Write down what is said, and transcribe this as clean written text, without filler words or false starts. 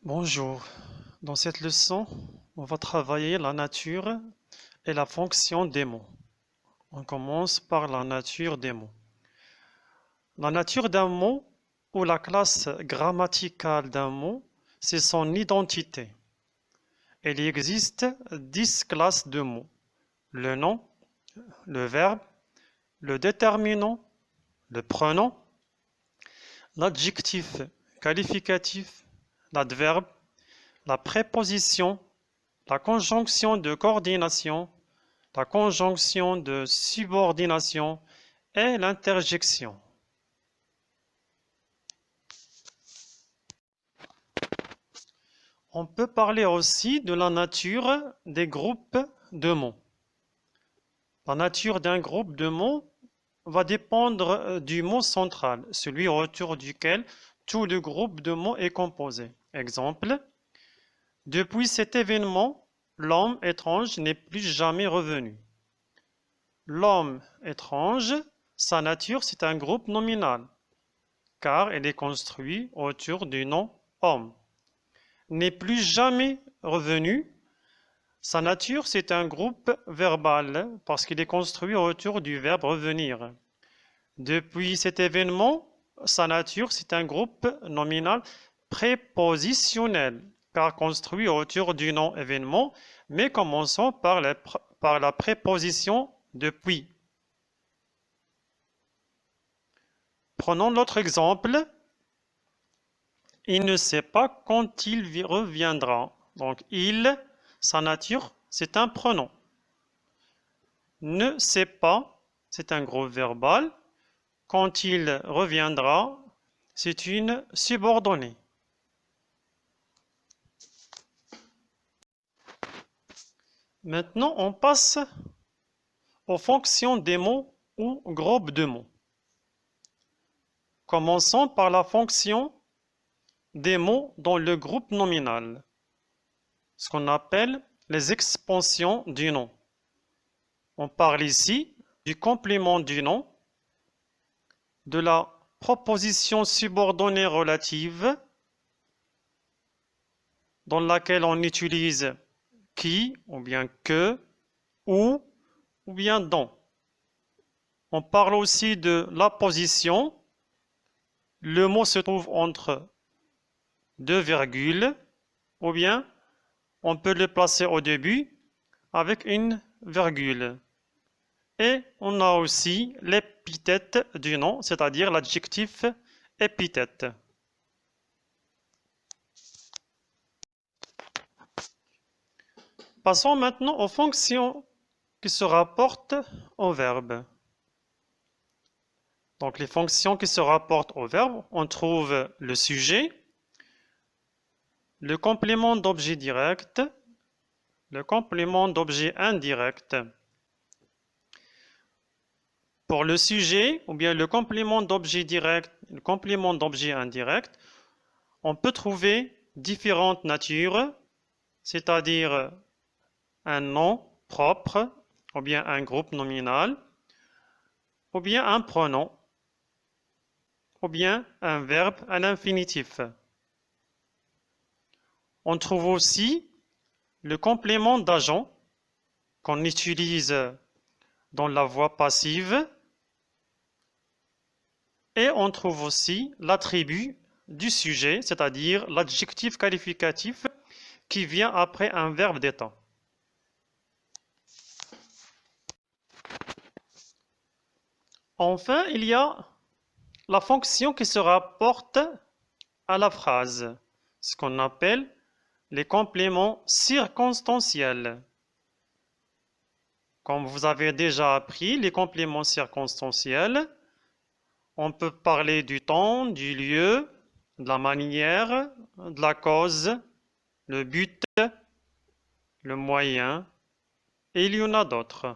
Bonjour. Dans cette leçon, on va travailler la nature et la fonction des mots. On commence par la nature des mots. La nature d'un mot ou la classe grammaticale d'un mot, c'est son identité. Il existe 10 classes de mots. Le nom, le verbe, le déterminant, le pronom, l'adjectif qualificatif, l'adverbe, la préposition, la conjonction de coordination, la conjonction de subordination et l'interjection. On peut parler aussi de la nature des groupes de mots. La nature d'un groupe de mots va dépendre du mot central, celui autour duquel tout le groupe de mots est composé. Exemple, depuis cet événement, l'homme étrange n'est plus jamais revenu. L'homme étrange, sa nature, c'est un groupe nominal, car il est construit autour du nom homme. N'est plus jamais revenu, sa nature, c'est un groupe verbal, parce qu'il est construit autour du verbe revenir. Depuis cet événement, sa nature, c'est un groupe nominal prépositionnel, car construit autour du nom événement, mais commençons par la préposition depuis. Prenons l'autre exemple. Il ne sait pas quand il reviendra. Donc, il, sa nature, c'est un pronom. Ne sait pas, c'est un groupe verbal. Quand il reviendra, c'est une subordonnée. Maintenant, on passe aux fonctions des mots ou groupes de mots. Commençons par la fonction des mots dans le groupe nominal, ce qu'on appelle les expansions du nom. On parle ici du complément du nom, de la proposition subordonnée relative, dans laquelle on utilise qui, ou bien que, ou bien dont. On parle aussi de la position. Le mot se trouve entre deux virgules, ou bien on peut le placer au début avec une virgule. Et on a aussi l'épithète du nom, c'est-à-dire l'adjectif épithète. Passons maintenant aux fonctions qui se rapportent au verbe. Donc les fonctions qui se rapportent au verbe, on trouve le sujet, le complément d'objet direct, le complément d'objet indirect. Pour le sujet, ou bien le complément d'objet direct, le complément d'objet indirect, on peut trouver différentes natures, c'est-à-dire un nom propre, ou bien un groupe nominal, ou bien un pronom, ou bien un verbe à l'infinitif. On trouve aussi le complément d'agent qu'on utilise dans la voie passive, et on trouve aussi l'attribut du sujet, c'est-à-dire l'adjectif qualificatif qui vient après un verbe d'état. Enfin, il y a la fonction qui se rapporte à la phrase, ce qu'on appelle les compléments circonstanciels. Comme vous avez déjà appris, les compléments circonstanciels, on peut parler du temps, du lieu, de la manière, de la cause, le but, le moyen, et il y en a d'autres.